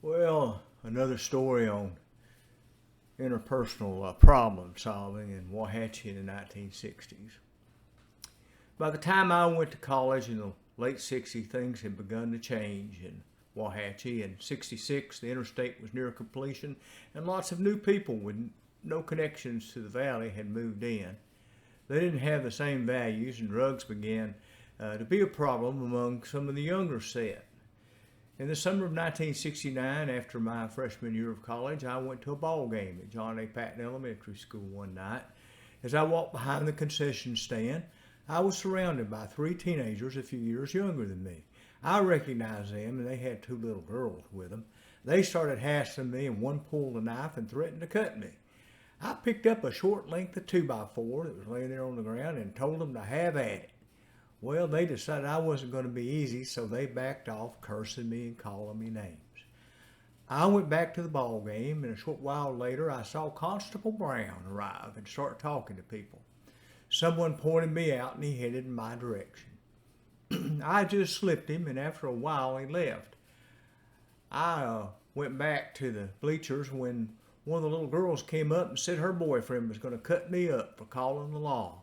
Well, another story on interpersonal problem solving in Wauhatchie in the 1960s. By the time I went to college in the late 60s, things had begun to change in Wauhatchie. In 66, the interstate was near completion, and lots of new people with no connections to the valley had moved in. They didn't have the same values, and drugs began to be a problem among some of the younger set. In the summer of 1969, after my freshman year of college, I went to a ball game at John A. Patton Elementary School one night. As I walked behind the concession stand, I was surrounded by three teenagers a few years younger than me. I recognized them, and they had two little girls with them. They started hassling me, and one pulled a knife and threatened to cut me. I picked up a short length of 2x4 that was laying there on the ground and told them to have at it. Well, they decided I wasn't going to be easy, so they backed off, cursing me and calling me names. I went back to the ball game, and a short while later, I saw Constable Brown arrive and start talking to people. Someone pointed me out, and he headed in my direction. I just slipped him, and after a while, he left. I went back to the bleachers when one of the little girls came up and said her boyfriend was going to cut me up for calling the law.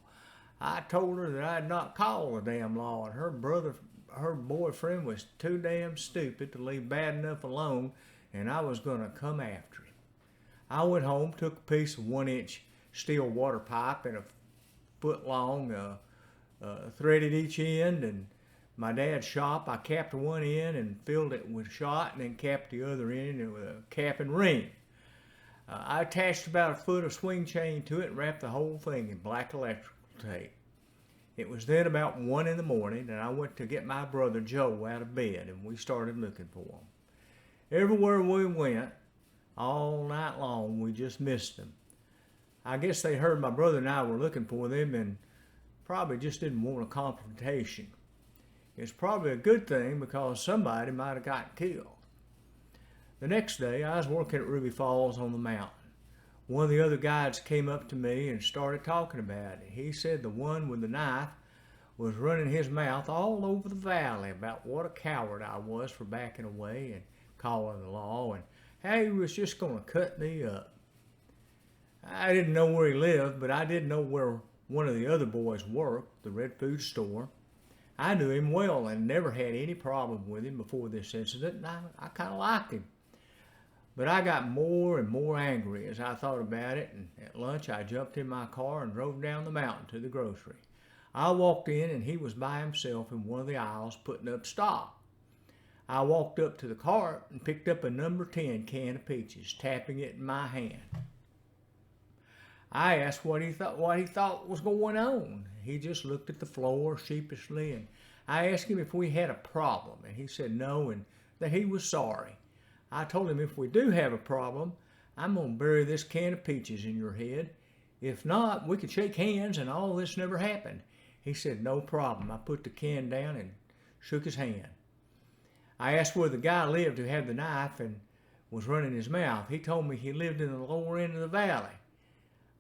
I told her that I'd not call the damn law, and her boyfriend was too damn stupid to leave bad enough alone, and I was going to come after him. I went home, took a piece of 1-inch steel water pipe and a foot long, threaded each end, and my dad's shop, I capped one end and filled it with shot, and then capped the other end with a cap and ring. I attached about a foot of swing chain to it and wrapped the whole thing in black electrical tape. It was then about 1 in the morning, and I went to get my brother Joe out of bed, and we started looking for him. Everywhere we went, all night long, we just missed them. I guess they heard my brother and I were looking for them and probably just didn't want a confrontation. It's probably a good thing because somebody might have gotten killed. The next day, I was working at Ruby Falls on the mountain. One of the other guides came up to me and started talking about it. He said the one with the knife was running his mouth all over the valley about what a coward I was for backing away and calling the law, and how he was just going to cut me up. I didn't know where he lived, but I did know where one of the other boys worked, the Red Food Store. I knew him well and never had any problem with him before this incident, and I kind of liked him. But I got more and more angry as I thought about it, and at lunch I jumped in my car and drove down the mountain to the grocery. I walked in, and he was by himself in one of the aisles putting up stock. I walked up to the cart and picked up a number 10 can of peaches, tapping it in my hand. I asked what he thought was going on. He just looked at the floor sheepishly, and I asked him if we had a problem, and he said no and that he was sorry. I told him if we do have a problem, I'm going to bury this can of peaches in your head. If not, we could shake hands and all this never happened. He said, no problem. I put the can down and shook his hand. I asked where the guy lived who had the knife and was running his mouth. He told me he lived in the lower end of the valley.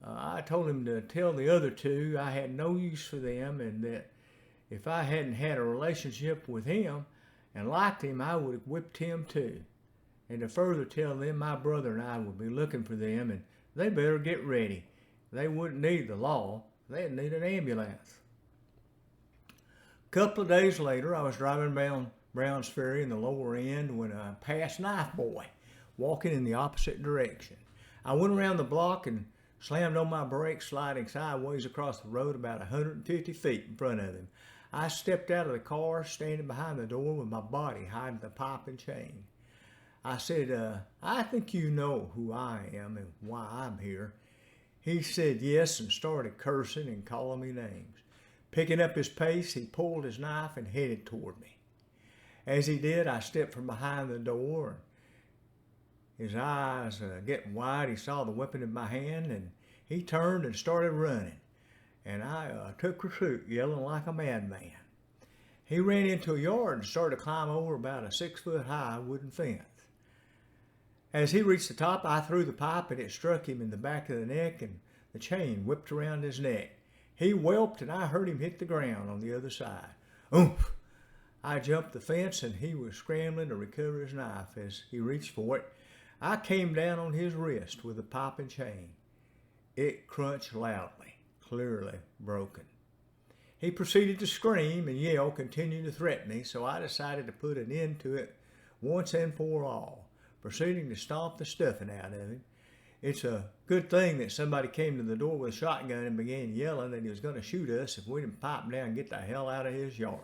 I told him to tell the other two I had no use for them, and that if I hadn't had a relationship with him and liked him, I would have whipped him too. And to further tell them my brother and I would be looking for them, and they better get ready. They wouldn't need the law. They'd need an ambulance. A couple of days later, I was driving down Browns Ferry in the lower end when I passed Knife Boy, walking in the opposite direction. I went around the block and slammed on my brakes, sliding sideways across the road about 150 feet in front of him. I stepped out of the car, standing behind the door with my body hiding the pipe and chain. I said, I think you know who I am and why I'm here. He said yes and started cursing and calling me names. Picking up his pace, he pulled his knife and headed toward me. As he did, I stepped from behind the door. His eyes getting wide, he saw the weapon in my hand, and he turned and started running. And I took pursuit, yelling like a madman. He ran into a yard and started to climb over about a 6-foot-high wooden fence. As he reached the top, I threw the pipe, and it struck him in the back of the neck, and the chain whipped around his neck. He whelped, and I heard him hit the ground on the other side. Oomph! I jumped the fence and he was scrambling to recover his knife. As he reached for it, I came down on his wrist with a popping chain. It crunched loudly, clearly broken. He proceeded to scream and yell, continuing to threaten me, so I decided to put an end to it once and for all, proceeding to stomp the stuffing out of him. It's a good thing that somebody came to the door with a shotgun and began yelling that he was going to shoot us if we didn't pipe him down and get the hell out of his yard.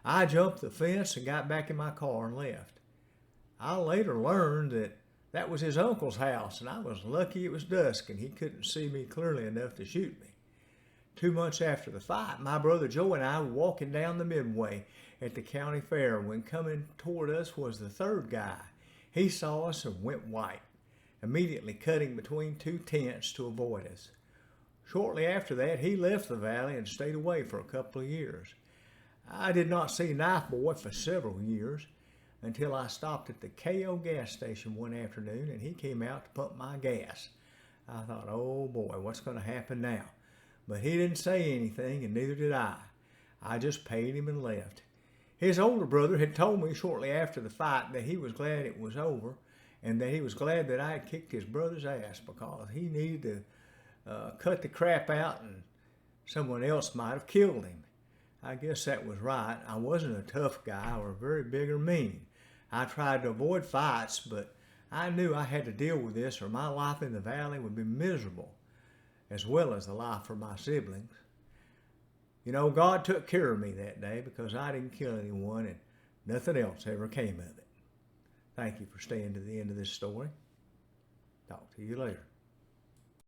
I jumped the fence and got back in my car and left. I later learned that that was his uncle's house, and I was lucky it was dusk and he couldn't see me clearly enough to shoot me. 2 months after the fight, my brother Joe and I were walking down the midway at the county fair when coming toward us was the third guy. He saw us and went white, immediately cutting between two tents to avoid us. Shortly after that, he left the valley and stayed away for a couple of years. I did not see Knife Boy for several years until I stopped at the KO gas station one afternoon and he came out to pump my gas. I thought, oh boy, what's going to happen now? But he didn't say anything and neither did I. I just paid him and left. His older brother had told me shortly after the fight that he was glad it was over and that he was glad that I had kicked his brother's ass because he needed to cut the crap out and someone else might have killed him. I guess that was right. I wasn't a tough guy or very big or mean. I tried to avoid fights, but I knew I had to deal with this or my life in the valley would be miserable, as well as the life of my siblings. You know, God took care of me that day because I didn't kill anyone and nothing else ever came of it. Thank you for staying to the end of this story. Talk to you later.